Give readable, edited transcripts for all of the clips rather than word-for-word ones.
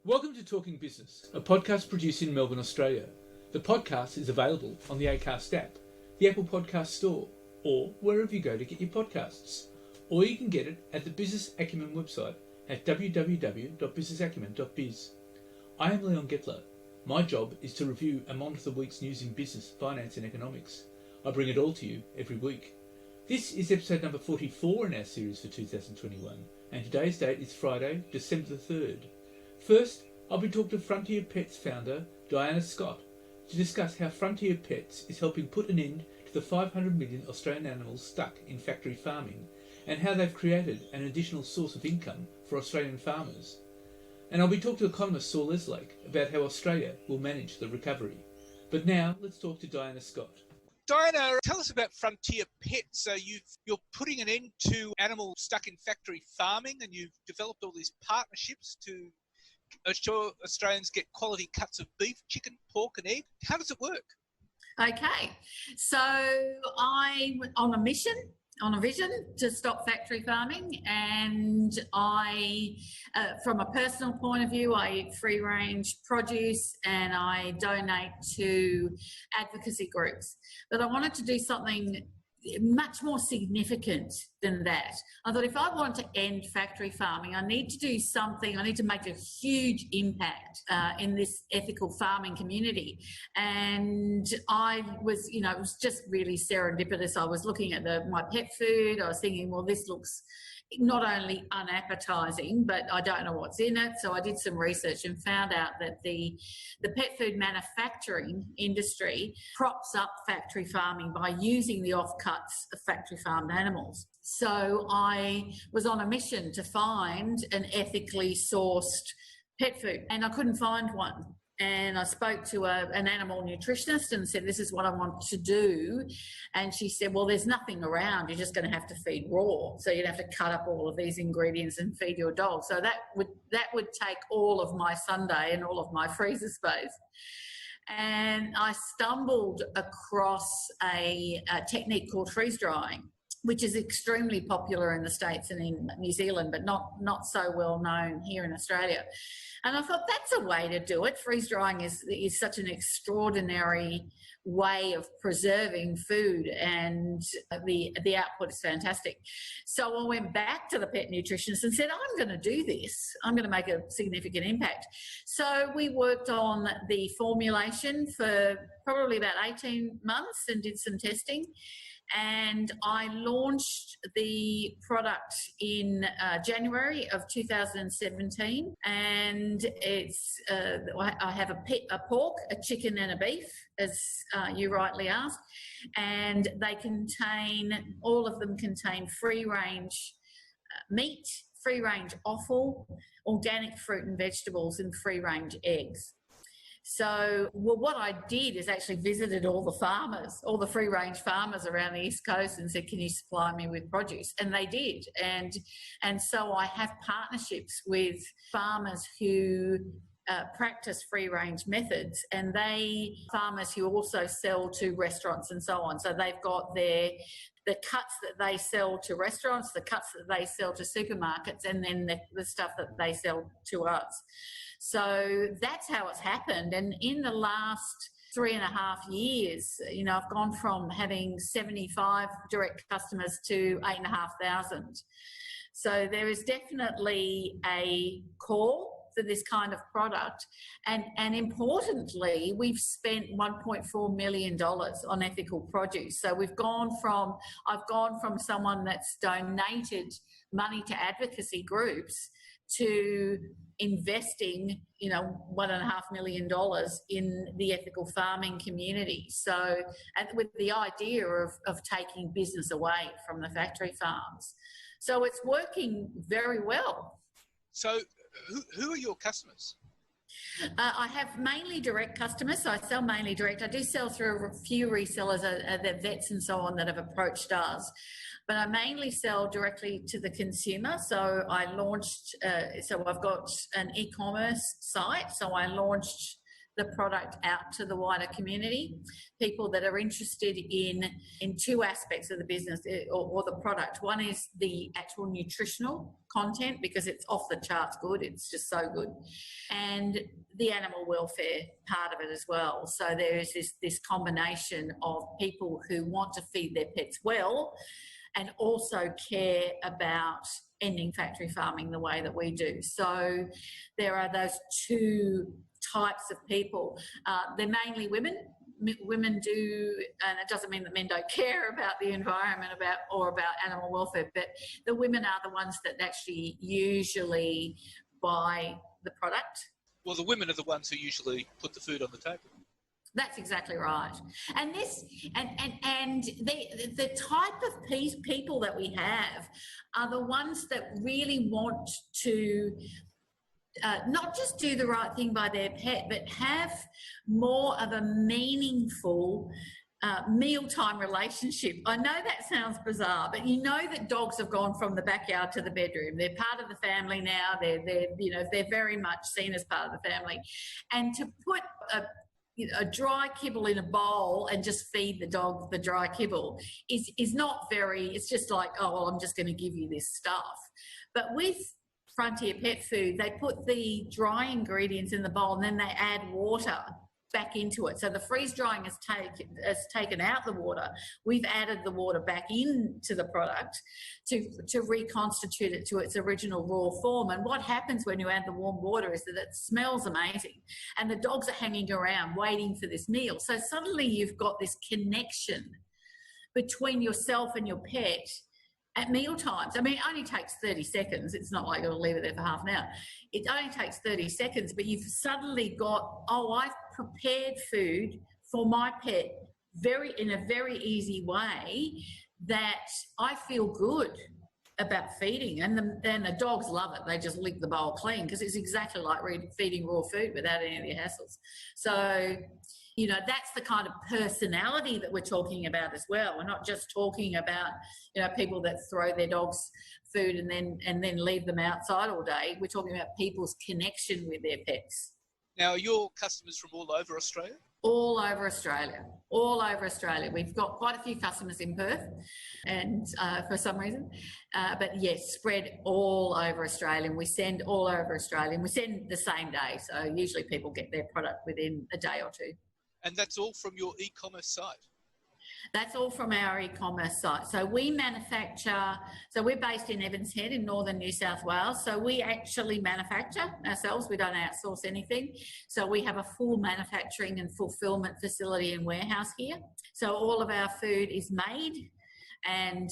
Welcome to Talking Business, a podcast produced in Melbourne, Australia. The podcast is available on the Acast app, the Apple Podcast Store, or wherever you go to get your podcasts. Or you can get it at the Business Acumen website at www.businessacumen.biz. I am Leon Getler. My job is to review and monitor the week's news in business, finance and economics. I bring it all to you every week. This is episode number 44 in our series for 2021, and today's date is Friday, December the 3rd. First, I'll be talking to Frontier Pets founder Diana Scott to discuss how Frontier Pets is helping put an end to the 500 million Australian animals stuck in factory farming and how they've created an additional source of income for Australian farmers. And I'll be talking to economist Saul Eslake about how Australia will manage the recovery. But now, let's talk to Diana Scott. Diana, tell us about Frontier Pets. So you're putting an end to animals stuck in factory farming, and you've developed all these partnerships to assure Australians get quality cuts of beef, chicken, pork and egg. How does it work? Okay, so I'm on a mission, on a vision to stop factory farming, and I, from a personal point of view, I eat free-range produce and I donate to advocacy groups. But I wanted to do something much more significant than that. I thought if I want to end factory farming, I need to do something, I need to make a huge impact in this ethical farming community. And I was, it was just really serendipitous. I was looking at my pet food, I was thinking, well, this looks not only unappetizing, but I don't know what's in it. So I did some research and found out that the pet food manufacturing industry props up factory farming by using the offcuts of factory farmed animals. So I was on a mission to find an ethically sourced pet food, and I couldn't find one. And I spoke to an animal nutritionist and said, this is what I want to do. And she said, well, there's nothing around. You're just going to have to feed raw. So you'd have to cut up all of these ingredients and feed your dog. So that would take all of my Sunday and all of my freezer space. And I stumbled across a technique called freeze drying, which is extremely popular in the States and in New Zealand, but not so well known here in Australia. And I thought, that's a way to do it. Freeze drying is such an extraordinary way of preserving food, and the output is fantastic. So I went back to the pet nutritionist and said, I'm going to do this. I'm going to make a significant impact. So we worked on the formulation for probably about 18 months and did some testing. And I launched the product in January of 2017, and it's I have a pork, a chicken and a beef, as you rightly asked, and all of them contain free-range meat, free-range offal, organic fruit and vegetables, and free-range eggs. So, what I did is actually visited all the farmers, all the free-range farmers around the East Coast, and said, can you supply me with produce? And they did. And so I have partnerships with farmers who practice free-range methods, and farmers who also sell to restaurants and so on. So they've got the cuts that they sell to restaurants, the cuts that they sell to supermarkets, and then the stuff that they sell to us. So that's how it's happened. And in the last 3.5 years, I've gone from having 75 direct customers to 8,500. So there is definitely a call for this kind of product. And importantly, we've spent $1.4 million on ethical produce. So I've gone from someone that's donated money to advocacy groups to investing, $1.5 million in the ethical farming community. So, and with the idea of taking business away from the factory farms. So it's working very well. So who are your customers? I have mainly direct customers, so I sell mainly direct. I do sell through a few resellers, the vets and so on that have approached us, but I mainly sell directly to the consumer. So I launched, so I've got an e-commerce site, so I launched the product out to the wider community, people that are interested in two aspects of the business or the product. One is the actual nutritional content, because it's off the charts good, it's just so good, and the animal welfare part of it as well. So there is this combination of people who want to feed their pets well and also care about ending factory farming the way that we do. So there are those two types of people. They're mainly women. Women do, and it doesn't mean that men don't care about the environment or about animal welfare, but the women are the ones that actually usually buy the product. Well, the women are the ones who usually put the food on the table. That's exactly right. And the type of people that we have are the ones that really want to not just do the right thing by their pet, but have more of a meaningful mealtime relationship. I know that sounds bizarre, but you know that dogs have gone from the backyard to the bedroom. They're part of the family now. They're very much seen as part of the family. And to put a dry kibble in a bowl and just feed the dog the dry kibble is not very, it's just like, oh, well, I'm just going to give you this stuff. But with Frontier Pet Food, they put the dry ingredients in the bowl and then they add water back into it. So the freeze drying has taken out the water. We've added the water back into the product to reconstitute it to its original raw form. And what happens when you add the warm water is that it smells amazing and the dogs are hanging around waiting for this meal. So suddenly you've got this connection between yourself and your pet at meal times. I mean, it only takes 30 seconds. It's not like you'll leave it there for half an hour. It only takes 30 seconds, but you've suddenly got, oh, I've prepared food for my pet in a very easy way that I feel good about feeding. And the dogs love it. They just lick the bowl clean because it's exactly like feeding raw food without any of the hassles. So, you know, that's the kind of personality that we're talking about as well. We're not just talking about, you know, people that throw their dogs food and then leave them outside all day. We're talking about people's connection with their pets. Now, are your customers from all over Australia? All over Australia. All over Australia. We've got quite a few customers in Perth and for some reason. But yes, spread all over Australia. And we send all over Australia. And we send the same day. So usually people get their product within a day or two. And that's all from your e-commerce site? That's all from our e-commerce site. So we manufacture, so we're based in Evans Head in northern New South Wales. So we actually manufacture ourselves. We don't outsource anything. So we have a full manufacturing and fulfillment facility and warehouse here. So all of our food is made and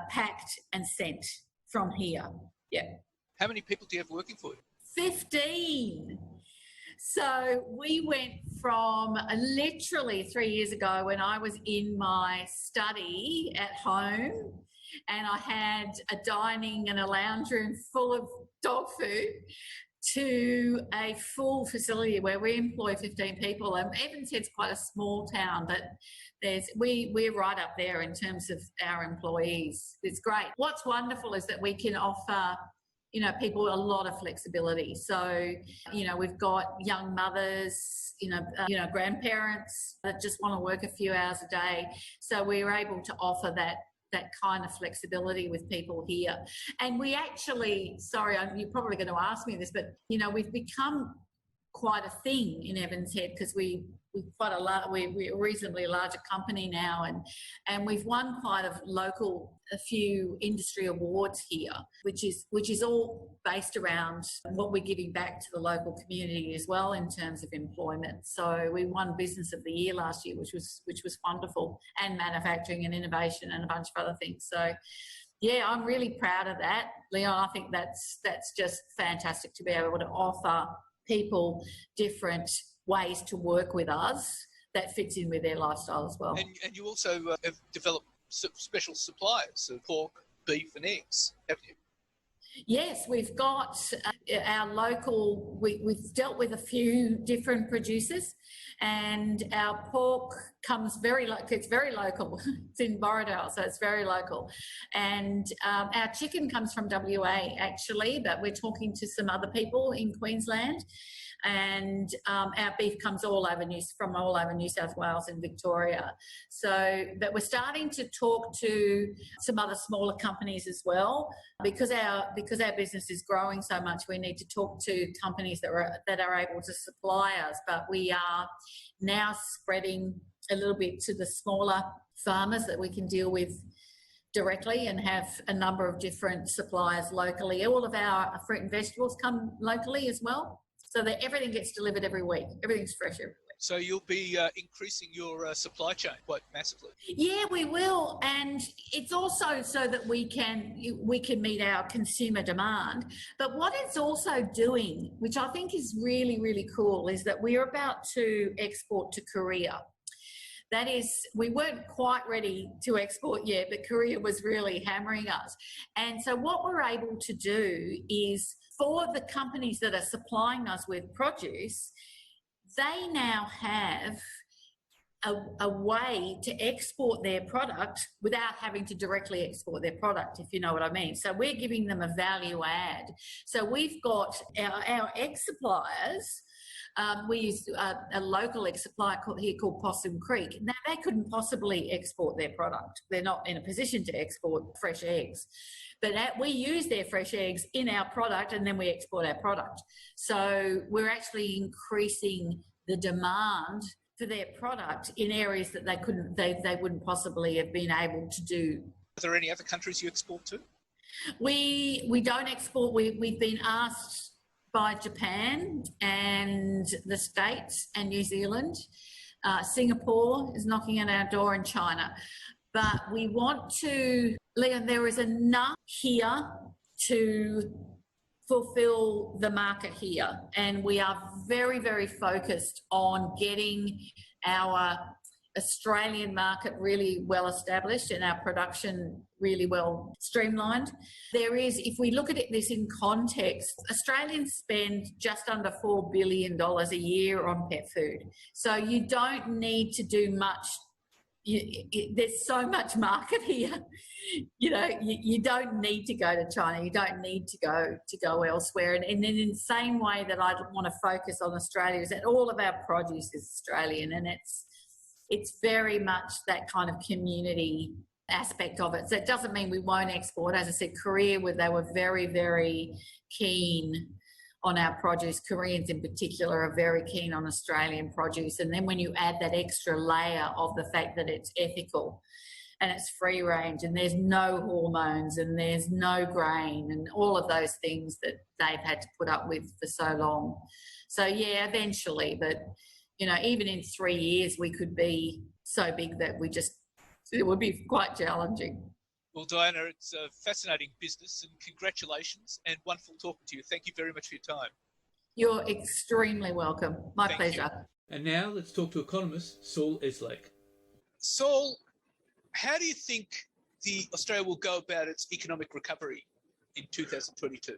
packed and sent from here. Yeah. How many people do you have working for you? 15. So we went from literally 3 years ago when I was in my study at home and I had a dining and a lounge room full of dog food to a full facility where we employ 15 people. And Evans Head's quite a small town, but we're right up there in terms of our employees. It's great. What's wonderful is that we can offer, you know, people a lot of flexibility. So, you know, we've got young mothers, you know, grandparents that just want to work a few hours a day. So we're able to offer that kind of flexibility with people here. And we actually, sorry, you're probably going to ask me this, but, you know, we've become quite a thing in Evans Head because we're a reasonably larger company now, and we've won quite a few industry awards here, which is all based around what we're giving back to the local community as well in terms of employment. So we won Business of the Year last year, which was wonderful, and manufacturing and innovation and a bunch of other things. So yeah, I'm really proud of that, Leon. I think that's just fantastic to be able to offer people different ways to work with us that fits in with their lifestyle as well. And you also have developed special suppliers of pork, beef and eggs, haven't you? Yes, we've got our local, we've dealt with a few different producers, and our pork comes it's very local. It's in Borrowdale, so it's very local. And our chicken comes from WA actually, but we're talking to some other people in Queensland. And our beef comes from all over New South Wales and Victoria. So, but we're starting to talk to some other smaller companies as well, because our business is growing so much. We need to talk to companies that are able to supply us. But we are now spreading a little bit to the smaller farmers that we can deal with directly, and have a number of different suppliers locally. All of our fruit and vegetables come locally as well, so that everything gets delivered every week. Everything's fresh every week. So you'll be increasing your supply chain quite massively. Yeah, we will, and it's also so that we can meet our consumer demand. But what it's also doing, which I think is really, really cool, is that we're about to export to Korea. That is, we weren't quite ready to export yet, but Korea was really hammering us. And so what we're able to do is, for the companies that are supplying us with produce, they now have a way to export their product without having to directly export their product, if you know what I mean. So we're giving them a value add. So we've got our egg suppliers. We use a local egg supplier here called Possum Creek. Now, they couldn't possibly export their product. They're not in a position to export fresh eggs. But we use their fresh eggs in our product, and then we export our product. So we're actually increasing the demand for their product in areas that they wouldn't possibly have been able to do. Are there any other countries you export to? We don't export. We've been asked by Japan and the States and New Zealand. Singapore is knocking at our door, and China. But we want to, Leon, there is enough here to fulfill the market here. And we are very, very focused on getting our Australian market really well established and our production really well streamlined. If we look at this in context, Australians spend just under $4 billion a year on pet food. So you don't need to do much. There's so much market here. You don't need to go to China. You don't need to go elsewhere. And then in the same way that I want to focus on Australia, is that all of our produce is Australian, and it's very much that kind of community aspect of it. So it doesn't mean we won't export. As I said, Korea, they were very, very keen on our produce. Koreans in particular are very keen on Australian produce. And then when you add that extra layer of the fact that it's ethical and it's free range and there's no hormones and there's no grain and all of those things that they've had to put up with for so long. So yeah, eventually, but even in 3 years, we could be so big that it would be quite challenging. Well, Diana, it's a fascinating business, and congratulations, and wonderful talking to you. Thank you very much for your time. You're extremely welcome. My pleasure. And now let's talk to economist Saul Eslake. Saul, how do you think Australia will go about its economic recovery in 2022?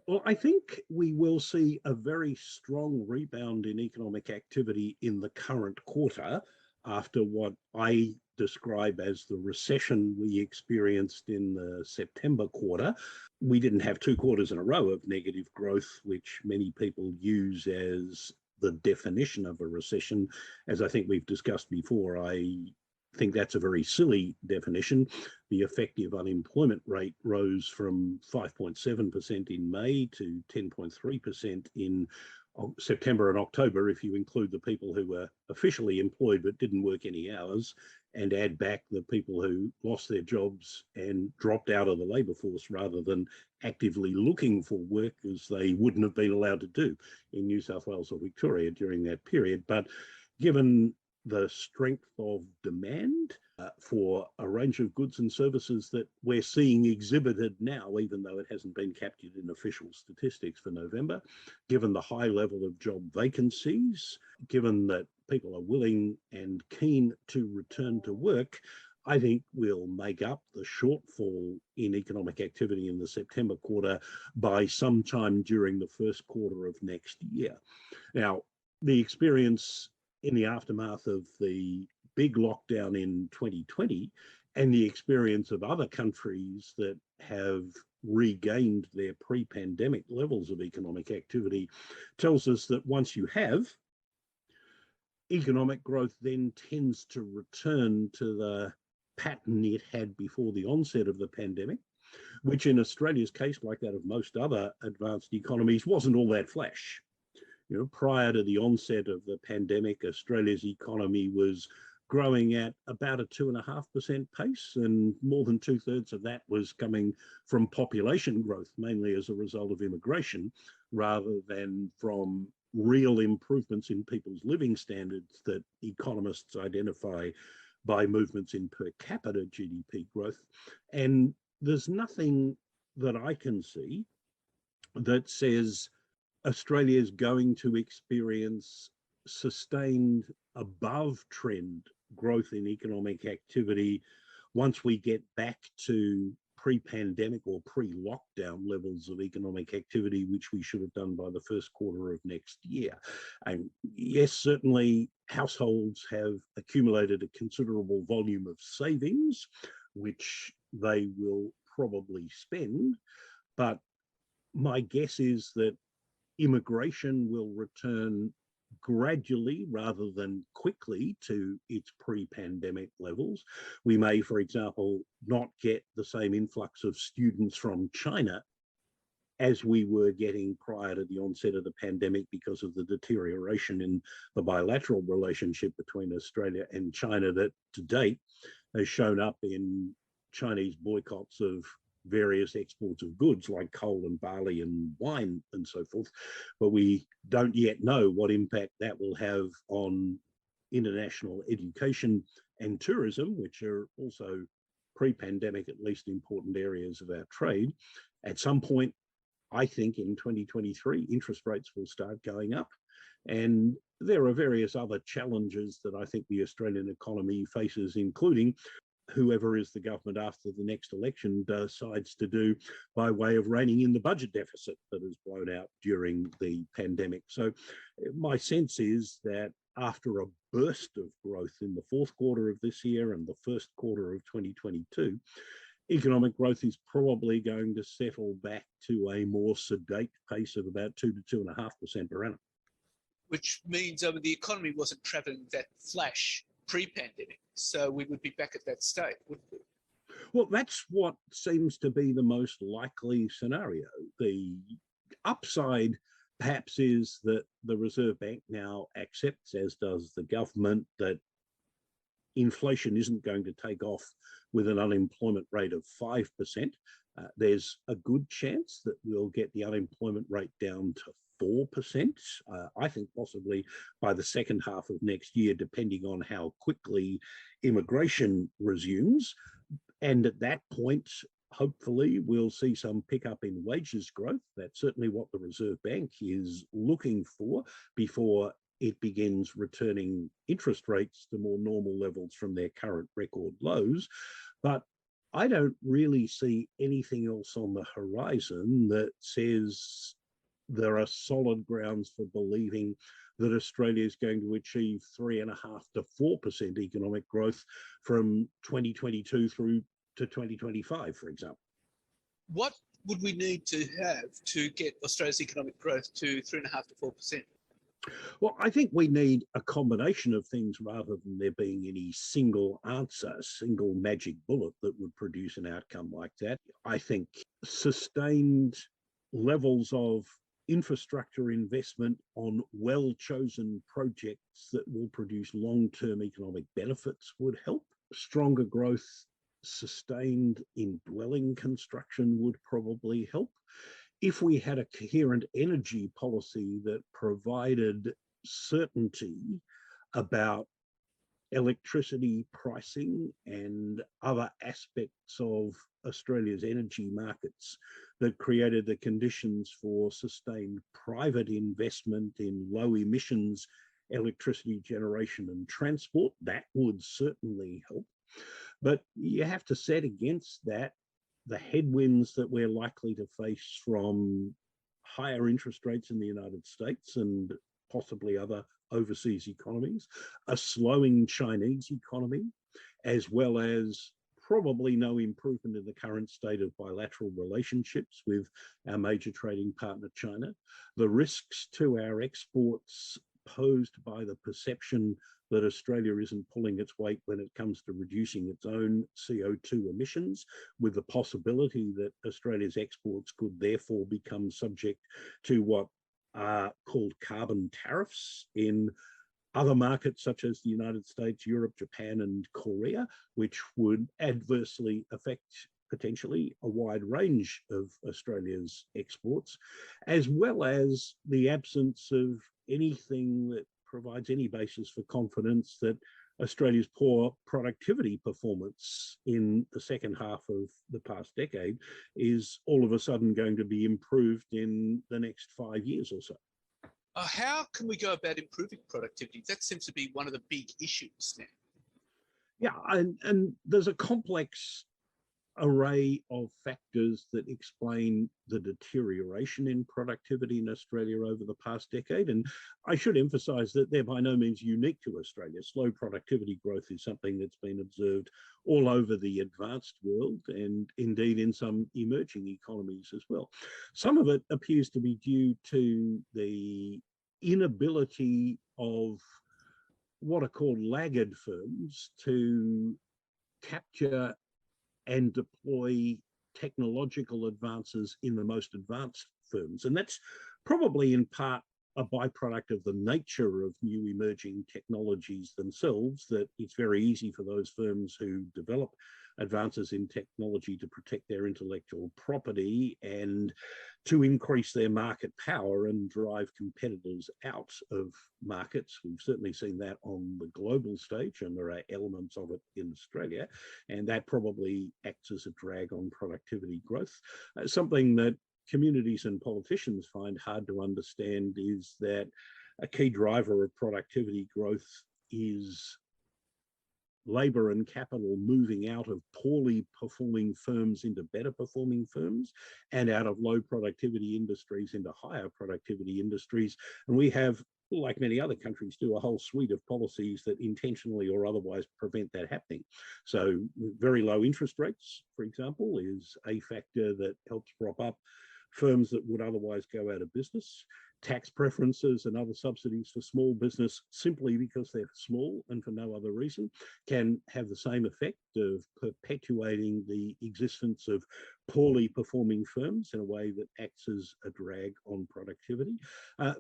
Well, I think we will see a very strong rebound in economic activity in the current quarter after what I describe as the recession we experienced in the September quarter. We didn't have 2 quarters in a row of negative growth, which many people use as the definition of a recession. As I think we've discussed before, I think that's a very silly definition. The effective unemployment rate rose from 5.7% in May to 10.3% in September and October, if you include the people who were officially employed but didn't work any hours, and add back the people who lost their jobs and dropped out of the labour force rather than actively looking for work, as they wouldn't have been allowed to do in New South Wales or Victoria during that period. But given the strength of demand for a range of goods and services that we're seeing exhibited now, even though it hasn't been captured in official statistics for November, given the high level of job vacancies, given that people are willing and keen to return to work, I think will make up the shortfall in economic activity in the September quarter by sometime during the first quarter of next year. Now, the experience in the aftermath of the big lockdown in 2020 and the experience of other countries that have regained their pre-pandemic levels of economic activity tells us that once you have, economic growth then tends to return to the pattern it had before the onset of the pandemic, which in Australia's case, like that of most other advanced economies, wasn't all that flash. Prior to the onset of the pandemic, Australia's economy was growing at about a 2.5% pace, and more than 2/3 of that was coming from population growth, mainly as a result of immigration, rather than from real improvements in people's living standards that economists identify by movements in per capita GDP growth. And there's nothing that I can see that says Australia is going to experience sustained above trend growth in economic activity once we get back to pre-pandemic or pre-lockdown levels of economic activity, which we should have done by the first quarter of next year. And yes, certainly households have accumulated a considerable volume of savings, which they will probably spend. But my guess is that immigration will return gradually rather than quickly to its pre-pandemic levels. We may, for example, not get the same influx of students from China as we were getting prior to the onset of the pandemic because of the deterioration in the bilateral relationship between Australia and China that to date has shown up in Chinese boycotts of various exports of goods like coal and barley and wine and so forth. But we don't yet know what impact that will have on international education and tourism, which are also pre-pandemic, at least important areas of our trade. At some point, I think in 2023, interest rates will start going up. And there are various other challenges that I think the Australian economy faces, including whoever is the government after the next election decides to do by way of reining in the budget deficit that has blown out during the pandemic. So my sense is that after a burst of growth in the fourth quarter of this year and the first quarter of 2022, economic growth is probably going to settle back to a more sedate pace of about 2 to 2.5% per annum. Which means the economy wasn't travelling that flash pre-pandemic, so we would be back at that state, wouldn't we? Well, that's what seems to be the most likely scenario. The upside, perhaps, is that the Reserve Bank now accepts, as does the government, that inflation isn't going to take off with an unemployment rate of 5%. There's a good chance that we'll get the unemployment rate down to 4%, I think possibly by the second half of next year, depending on how quickly immigration resumes. And at that point, hopefully, we'll see some pickup in wages growth. That's certainly what the Reserve Bank is looking for before it begins returning interest rates to more normal levels from their current record lows. But I don't really see anything else on the horizon that says there are solid grounds for believing that Australia is going to achieve 3.5% to 4% economic growth from 2022 through to 2025, for example. What would we need to have to get Australia's economic growth to 3.5% to 4%? Well, I think we need a combination of things rather than there being any single answer, single magic bullet that would produce an outcome like that. I think sustained levels of infrastructure investment on well-chosen projects that will produce long-term economic benefits would help. Stronger growth sustained in dwelling construction would probably help. If we had a coherent energy policy that provided certainty about electricity pricing and other aspects of Australia's energy markets that created the conditions for sustained private investment in low emissions electricity generation and transport, that would certainly help. But you have to set against that the headwinds that we're likely to face from higher interest rates in the United States and possibly other overseas economies, a slowing Chinese economy, as well as probably no improvement in the current state of bilateral relationships with our major trading partner, China, the risks to our exports posed by the perception that Australia isn't pulling its weight when it comes to reducing its own CO2 emissions, with the possibility that Australia's exports could therefore become subject to what are called carbon tariffs in other markets such as the United States, Europe, Japan, and Korea, which would adversely affect potentially a wide range of Australia's exports, as well as the absence of anything that provides any basis for confidence that Australia's poor productivity performance in the second half of the past decade is all of a sudden going to be improved in the next 5 years or so. How can we go about improving productivity? That seems to be one of the big issues now. Yeah, and there's a complex array of factors that explain the deterioration in productivity in Australia over the past decade. And I should emphasise that they're by no means unique to Australia. Slow productivity growth is something that's been observed all over the advanced world and indeed in some emerging economies as well. Some of it appears to be due to the inability of what are called laggard firms to capture and deploy technological advances in the most advanced firms. And that's probably in part a byproduct of the nature of new emerging technologies themselves, that it's very easy for those firms who develop advances in technology to protect their intellectual property and to increase their market power and drive competitors out of markets. We've certainly seen that on the global stage, and there are elements of it in Australia, and that probably acts as a drag on productivity growth. Something that communities and politicians find hard to understand is that a key driver of productivity growth is labour and capital moving out of poorly performing firms into better performing firms and out of low productivity industries into higher productivity industries. And we have, like many other countries do, a whole suite of policies that intentionally or otherwise prevent that happening. So very low interest rates, for example, is a factor that helps prop up firms that would otherwise go out of business. Tax preferences and other subsidies for small business, simply because they're small and for no other reason, can have the same effect of perpetuating the existence of poorly performing firms in a way that acts as a drag on productivity.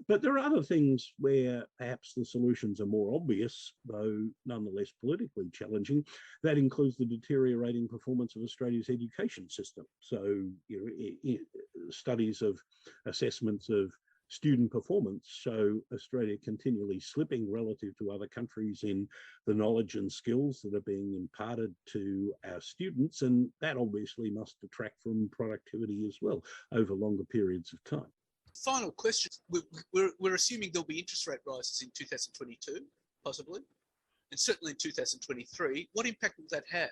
But there are other things where perhaps the solutions are more obvious, though nonetheless politically challenging. That includes the deteriorating performance of Australia's education system. So, studies of assessments of student performance show Australia continually slipping relative to other countries in the knowledge and skills that are being imparted to our students, and that obviously must detract from productivity as well over longer periods of time. Final question. We're assuming there'll be interest rate rises in 2022, possibly, and certainly in 2023. What impact will that have?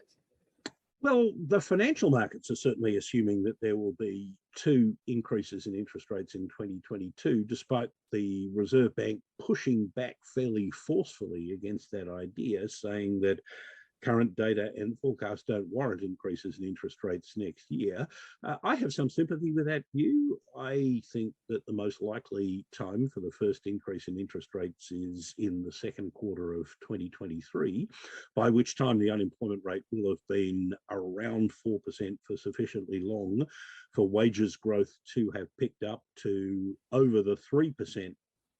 Well, the financial markets are certainly assuming that there will be 2 increases in interest rates in 2022, despite the Reserve Bank pushing back fairly forcefully against that idea, saying that current data and forecasts don't warrant increases in interest rates next year. I have some sympathy with that view. I think that the most likely time for the first increase in interest rates is in the second quarter of 2023, by which time the unemployment rate will have been around 4% for sufficiently long for wages growth to have picked up to over the 3%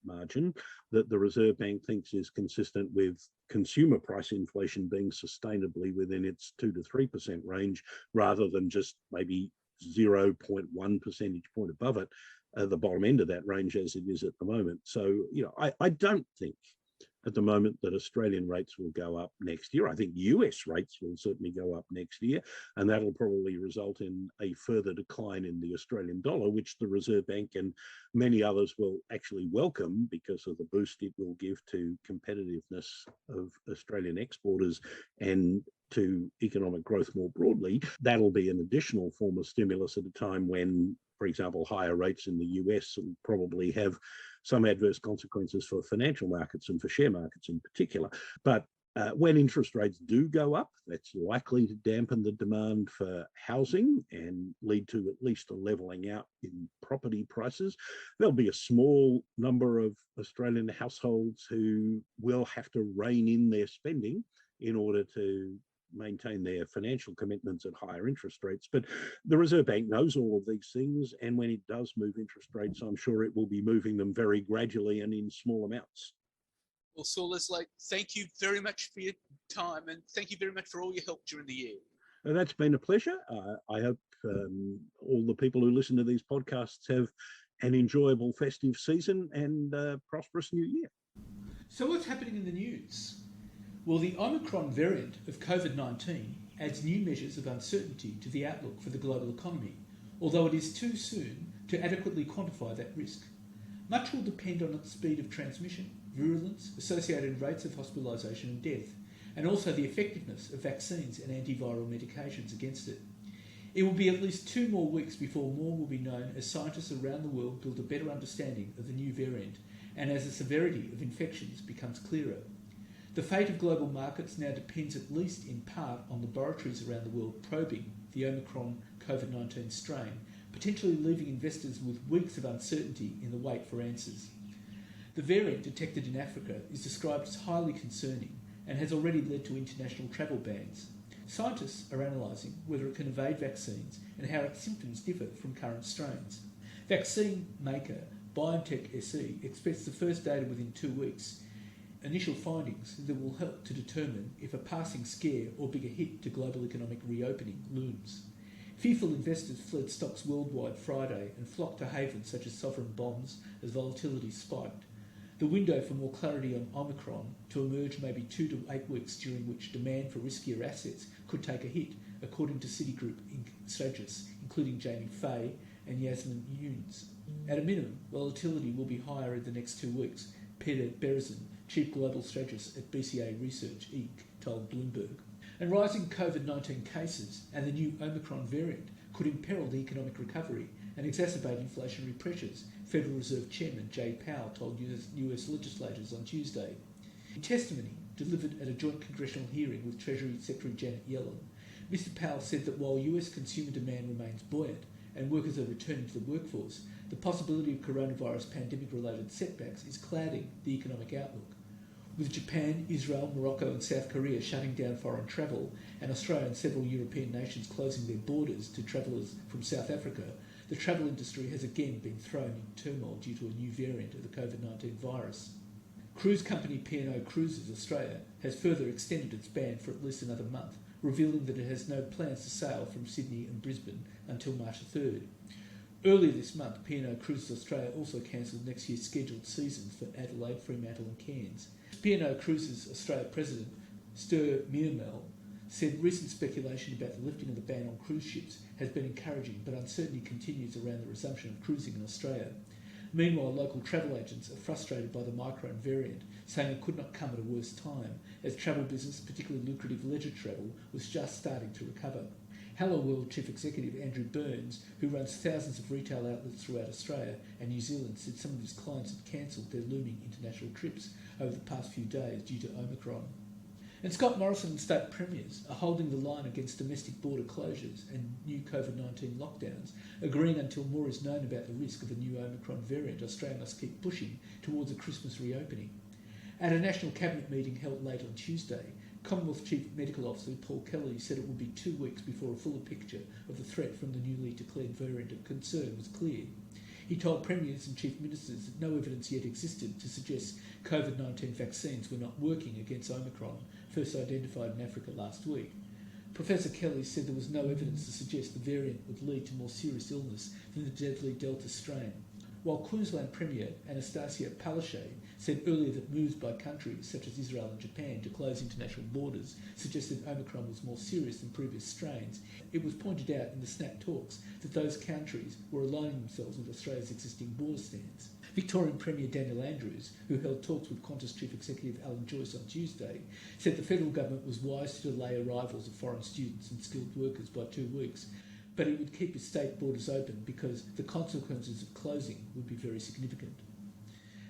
margin that the Reserve Bank thinks is consistent with consumer price inflation being sustainably within its 2 to 3% range, rather than just maybe 0.1 percentage point above it, the bottom end of that range as it is at the moment. So, I don't think at the moment that Australian rates will go up next year. I think US rates will certainly go up next year, and that'll probably result in a further decline in the Australian dollar, which the Reserve Bank and many others will actually welcome because of the boost it will give to competitiveness of Australian exporters and to economic growth more broadly. That'll be an additional form of stimulus at a time when, for example, higher rates in the US will probably have some adverse consequences for financial markets and for share markets in particular. But when interest rates do go up, that's likely to dampen the demand for housing and lead to at least a levelling out in property prices. There'll be a small number of Australian households who will have to rein in their spending in order to maintain their financial commitments at higher interest rates. But the Reserve Bank knows all of these things, and when it does move interest rates, I'm sure it will be moving them very gradually and in small amounts. Well, Saul, Leslie, thank you very much for your time, and thank you very much for all your help during the year. That's been a pleasure. I hope all the people who listen to these podcasts have an enjoyable festive season and a prosperous new year. So what's happening in the news? Well, the Omicron variant of COVID-19 adds new measures of uncertainty to the outlook for the global economy, although it is too soon to adequately quantify that risk. Much will depend on its speed of transmission, virulence, associated rates of hospitalisation and death, and also the effectiveness of vaccines and antiviral medications against it. It will be at least 2 more weeks before more will be known as scientists around the world build a better understanding of the new variant and as the severity of infections becomes clearer. The fate of global markets now depends at least in part on laboratories around the world probing the Omicron COVID-19 strain, potentially leaving investors with weeks of uncertainty in the wait for answers. The variant detected in Africa is described as highly concerning and has already led to international travel bans. Scientists are analysing whether it can evade vaccines and how its symptoms differ from current strains. Vaccine maker BioNTech SE expects the first data within 2 weeks. Initial findings that will help to determine if a passing scare or bigger hit to global economic reopening looms. Fearful investors fled stocks worldwide Friday and flocked to havens such as sovereign bonds as volatility spiked. The window for more clarity on Omicron to emerge may be 2 to 8 weeks, during which demand for riskier assets could take a hit, according to Citigroup strategists, including Jamie Fay and Yasmin Younes. At a minimum, volatility will be higher in the next 2 weeks, Peter Berezin, Chief Global Strategist at BCA Research, Inc., told Bloomberg. And rising COVID-19 cases and the new Omicron variant could imperil the economic recovery and exacerbate inflationary pressures, Federal Reserve Chairman Jay Powell told US legislators on Tuesday. In testimony delivered at a joint congressional hearing with Treasury Secretary Janet Yellen, Mr Powell said that while US consumer demand remains buoyant and workers are returning to the workforce, the possibility of coronavirus pandemic-related setbacks is clouding the economic outlook. With Japan, Israel, Morocco and South Korea shutting down foreign travel and Australia and several European nations closing their borders to travellers from South Africa, the travel industry has again been thrown in turmoil due to a new variant of the COVID-19 virus. Cruise company P&O Cruises Australia has further extended its ban for at least another month, revealing that it has no plans to sail from Sydney and Brisbane until March 3rd. Earlier this month, P&O Cruises Australia also cancelled next year's scheduled seasons for Adelaide, Fremantle and Cairns. P&O Cruises Australia President Ster Meermel said recent speculation about the lifting of the ban on cruise ships has been encouraging, but uncertainty continues around the resumption of cruising in Australia. Meanwhile, local travel agents are frustrated by the Omicron variant, saying it could not come at a worse time, as travel business, particularly lucrative leisure travel, was just starting to recover. Hello World Chief Executive Andrew Burns, who runs thousands of retail outlets throughout Australia and New Zealand, said some of his clients had cancelled their looming international trips over the past few days due to Omicron. And Scott Morrison and state premiers are holding the line against domestic border closures and new COVID-19 lockdowns, agreeing until more is known about the risk of a new Omicron variant, Australia must keep pushing towards a Christmas reopening. At a National Cabinet meeting held late on Tuesday, Commonwealth Chief Medical Officer Paul Kelly said it would be 2 weeks before a fuller picture of the threat from the newly declared variant of concern was clear. He told premiers and chief ministers that no evidence yet existed to suggest COVID-19 vaccines were not working against Omicron, first identified in Africa last week. Professor Kelly said there was no evidence to suggest the variant would lead to more serious illness than the deadly Delta strain. while Queensland Premier Anastasia Palaszczuk said earlier that moves by countries such as Israel and Japan to close international borders suggested Omicron was more serious than previous strains, it was pointed out in the SNAP talks that those countries were aligning themselves with Australia's existing border stance. Victorian Premier Daniel Andrews, who held talks with Qantas Chief Executive Alan Joyce on Tuesday, said the federal government was wise to delay arrivals of foreign students and skilled workers by 2 weeks, but it would keep its state borders open because the consequences of closing would be very significant.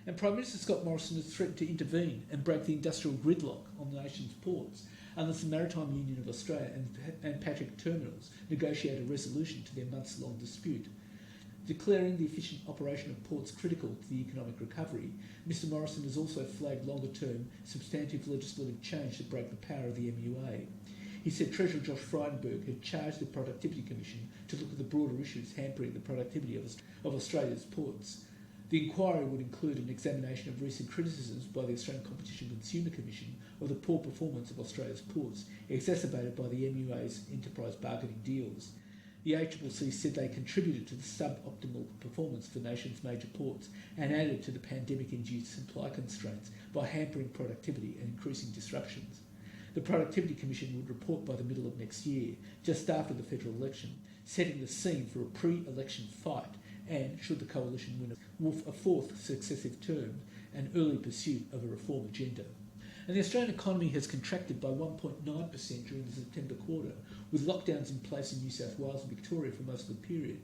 And Prime Minister Scott Morrison has threatened to intervene and break the industrial gridlock on the nation's ports unless the Maritime Union of Australia and Patrick Terminals negotiate a resolution to their months-long dispute. Declaring the efficient operation of ports critical to the economic recovery, Mr Morrison has also flagged longer-term substantive legislative change to break the power of the MUA. He said Treasurer Josh Frydenberg had charged the Productivity Commission to look at the broader issues hampering the productivity of Australia's ports. The inquiry would include an examination of recent criticisms by the Australian Competition and Consumer Commission of the poor performance of Australia's ports, exacerbated by the MUA's enterprise bargaining deals. The ACCC said they contributed to the suboptimal performance of the nation's major ports and added to the pandemic-induced supply constraints by hampering productivity and increasing disruptions. The Productivity Commission would report by the middle of next year, just after the federal election, setting the scene for a pre-election fight and, should the coalition win a fourth successive term, an early pursuit of a reform agenda. And the Australian economy has contracted by 1.9% during the September quarter, with lockdowns in place in New South Wales and Victoria for most of the period.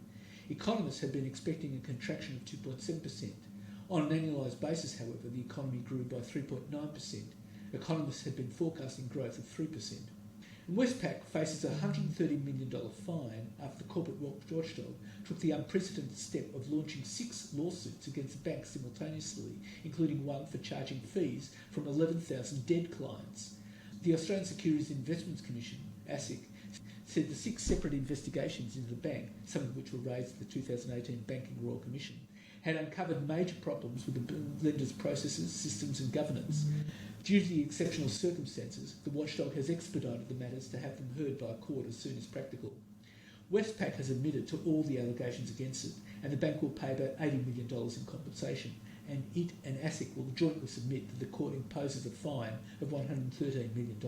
Economists have been expecting a contraction of 2.7%. On an annualised basis, however, the economy grew by 3.9%. Economists had been forecasting growth of 3%. And Westpac faces a $130 million fine after the corporate watchdog took the unprecedented step of launching 6 lawsuits against the bank simultaneously, including one for charging fees from 11,000 dead clients. The Australian Securities Investments Commission, ASIC, said the 6 separate investigations into the bank, some of which were raised at the 2018 Banking Royal Commission, had uncovered major problems with the lender's processes, systems and governance. Due to the exceptional circumstances, the watchdog has expedited the matters to have them heard by a court as soon as practical. Westpac has admitted to all the allegations against it, and the bank will pay about $80 million in compensation, and it and ASIC will jointly submit that the court imposes a fine of $113 million.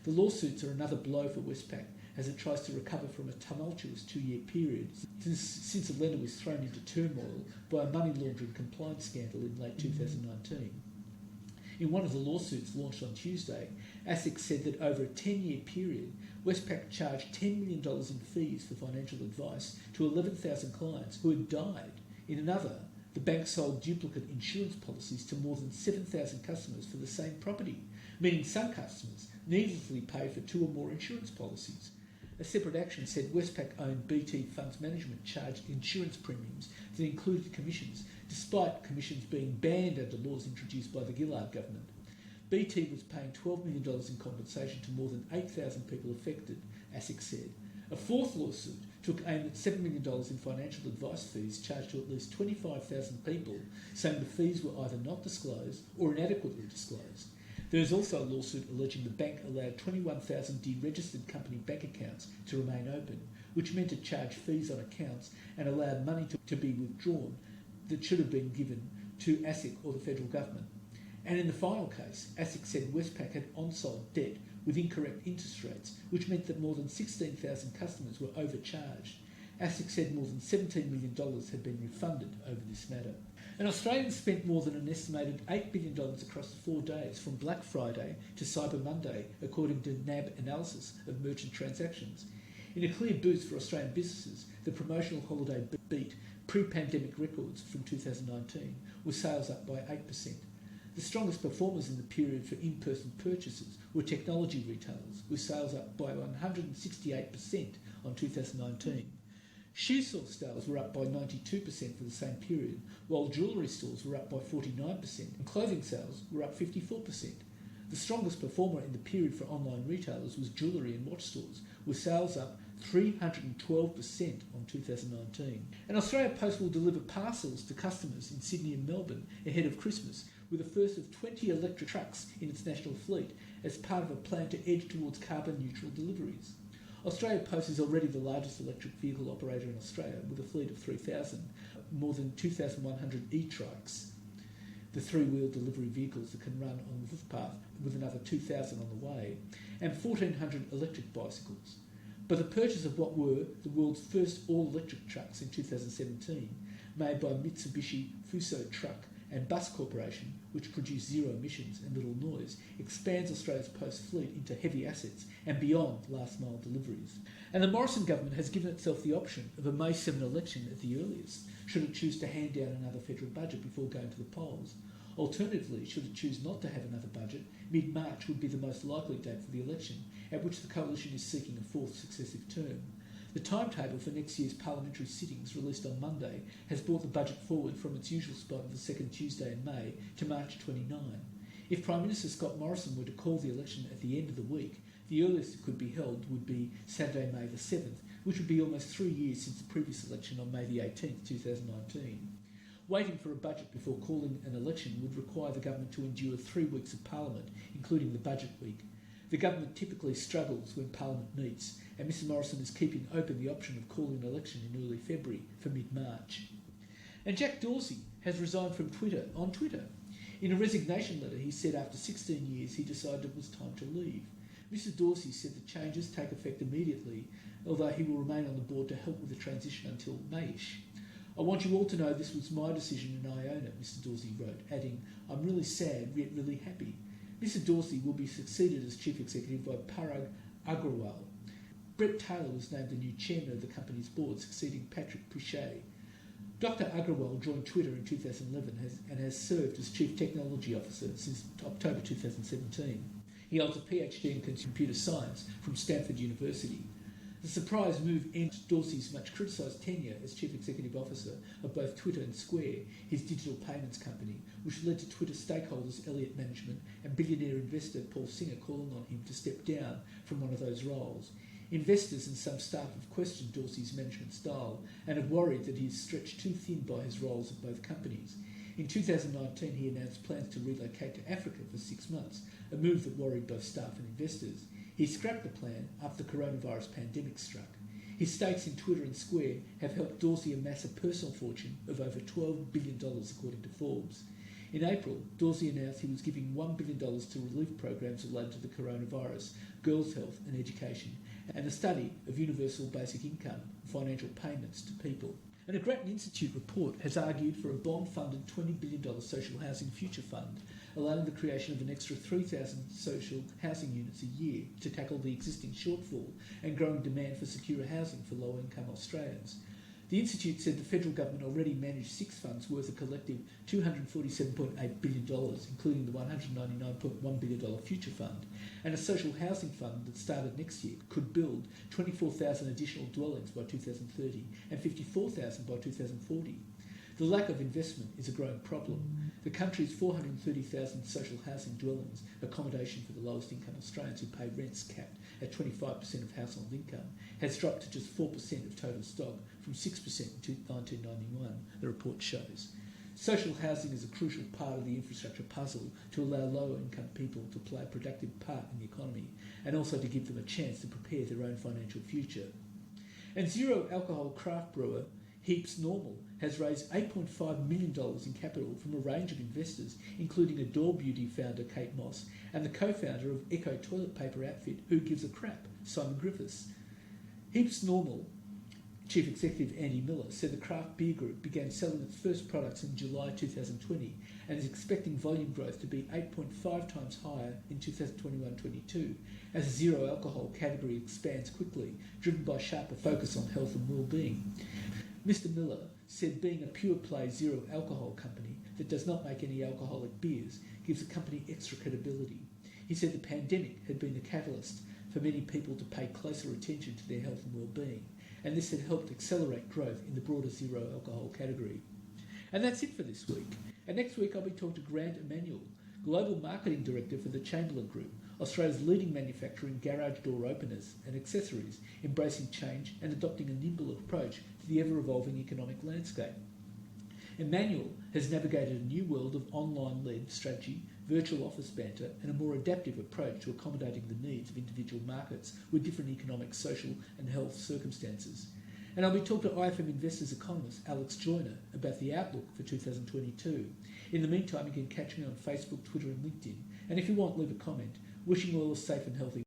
The lawsuits are another blow for Westpac as it tries to recover from a tumultuous 2-year period since the lender was thrown into turmoil by a money laundering compliance scandal in late 2019. In one of the lawsuits launched on Tuesday, ASIC said that over a 10-year period, Westpac charged $10 million in fees for financial advice to 11,000 clients who had died. In another, the bank sold duplicate insurance policies to more than 7,000 customers for the same property, meaning some customers needlessly paid for 2 or more insurance policies. A separate action said Westpac-owned BT Funds Management charged insurance premiums that included commissions, despite commissions being banned under laws introduced by the Gillard government. BT was paying $12 million in compensation to more than 8,000 people affected, ASIC said. A fourth lawsuit took aim at $7 million in financial advice fees charged to at least 25,000 people, saying the fees were either not disclosed or inadequately disclosed. There is also a lawsuit alleging the bank allowed 21,000 deregistered company bank accounts to remain open, which meant it charged fees on accounts and allowed money to be withdrawn that should have been given to ASIC or the federal government. And in the final case, ASIC said Westpac had on-sold debt with incorrect interest rates, which meant that more than 16,000 customers were overcharged. ASIC said more than $17 million had been refunded over this matter. And Australians spent more than an estimated $8 billion across the 4 days from Black Friday to Cyber Monday, according to NAB analysis of merchant transactions. In a clear boost for Australian businesses, the promotional holiday beat pre-pandemic records from 2019, with sales up by 8%. The strongest performers in the period for in-person purchases were technology retailers, with sales up by 168% on 2019. Shoe store sales were up by 92% for the same period, while jewellery stores were up by 49% and clothing sales were up 54%. The strongest performer in the period for online retailers was jewellery and watch stores, with sales up 312% on 2019. And Australia Post will deliver parcels to customers in Sydney and Melbourne ahead of Christmas, with the first of 20 electric trucks in its national fleet as part of a plan to edge towards carbon-neutral deliveries. Australia Post is already the largest electric vehicle operator in Australia, with a fleet of 3,000, more than 2,100 e-trikes, the three-wheel delivery vehicles that can run on the footpath, with another 2,000 on the way, and 1,400 electric bicycles. But the purchase of what were the world's first all-electric trucks in 2017, made by Mitsubishi Fuso Truck and Bus Corporation, which produce zero emissions and little noise, expands Australia's post fleet into heavy assets and beyond last-mile deliveries. And the Morrison government has given itself the option of a May 7 election at the earliest, should it choose to hand down another federal budget before going to the polls. Alternatively, should it choose not to have another budget, mid-March would be the most likely date for the election, at which the coalition is seeking a fourth successive term. The timetable for next year's parliamentary sittings, released on Monday, has brought the budget forward from its usual spot of the second Tuesday in May to March 29. If Prime Minister Scott Morrison were to call the election at the end of the week, the earliest it could be held would be Saturday, May the 7th, which would be almost 3 years since the previous election on May the 18th, 2019. Waiting for a budget before calling an election would require the government to endure 3 weeks of Parliament, including the budget week. The government typically struggles when Parliament meets, and Mr Morrison is keeping open the option of calling an election in early February for mid-March. And Jack Dorsey has resigned from Twitter on Twitter. In a resignation letter, he said after 16 years he decided it was time to leave. Mr Dorsey said the changes take effect immediately, although he will remain on the board to help with the transition until Mayish. I want you all to know this was my decision and I own it, Mr Dorsey wrote, adding, I'm really sad yet really happy. Mr Dorsey will be succeeded as Chief Executive by Parag Agrawal. Brett Taylor was named the new chairman of the company's board, succeeding Patrick Pichet. Dr Agrawal joined Twitter in 2011 and has served as Chief Technology Officer since October 2017. He holds a PhD in computer science from Stanford University. The surprise move ends Dorsey's much criticised tenure as Chief Executive Officer of both Twitter and Square, his digital payments company, which led to Twitter stakeholders Elliott Management and billionaire investor Paul Singer calling on him to step down from one of those roles. Investors and some staff have questioned Dorsey's management style and have worried that he is stretched too thin by his roles at both companies. In 2019, he announced plans to relocate to Africa for 6 months, a move that worried both staff and investors. He scrapped the plan after the coronavirus pandemic struck. His stakes in Twitter and Square have helped Dorsey amass a personal fortune of over $12 billion, according to Forbes. In April, Dorsey announced he was giving $1 billion to relief programs related to the coronavirus, girls' health and education, and a study of universal basic income and financial payments to people. And a Grattan Institute report has argued for a bond-funded $20 billion social housing future fund, allowing the creation of an extra 3,000 social housing units a year to tackle the existing shortfall and growing demand for secure housing for low-income Australians. The Institute said the federal government already managed 6 funds worth a collective $247.8 billion, including the $199.1 billion future fund, and a social housing fund that started next year could build 24,000 additional dwellings by 2030 and 54,000 by 2040. The lack of investment is a growing problem. The country's 430,000 social housing dwellings, accommodation for the lowest income Australians who pay rents capped at 25% of household income, has dropped to just 4% of total stock from 6% in 1991, the report shows. Social housing is a crucial part of the infrastructure puzzle to allow lower income people to play a productive part in the economy and also to give them a chance to prepare their own financial future. And zero alcohol craft brewer Heaps Normal has raised $8.5 million in capital from a range of investors, including Adore Beauty founder Kate Moss and the co-founder of Echo toilet paper outfit Who Gives a Crap, Simon Griffiths. Heaps Normal Chief Executive Andy Miller said the craft beer group began selling its first products in July 2020 and is expecting volume growth to be 8.5 times higher in 2021-22 as the zero alcohol category expands quickly, driven by sharper focus on health and well-being. Mr Miller said being a pure-play zero alcohol company that does not make any alcoholic beers gives the company extra credibility. He said the pandemic had been the catalyst for many people to pay closer attention to their health and well-being, and this had helped accelerate growth in the broader zero alcohol category. And that's it for this week. And next week I'll be talking to Grant Emanuel, Global Marketing Director for the Chamberlain Group, Australia's leading manufacturer in garage door openers and accessories, embracing change and adopting a nimble approach to the ever-evolving economic landscape. Emanuel has navigated a new world of online-led strategy, virtual office banter and a more adaptive approach to accommodating the needs of individual markets with different economic, social and health circumstances. And I'll be talking to IFM Investors economist Alex Joyner about the outlook for 2022. In the meantime, you can catch me on Facebook, Twitter and LinkedIn. And if you want, leave a comment. Wishing you all a safe and healthy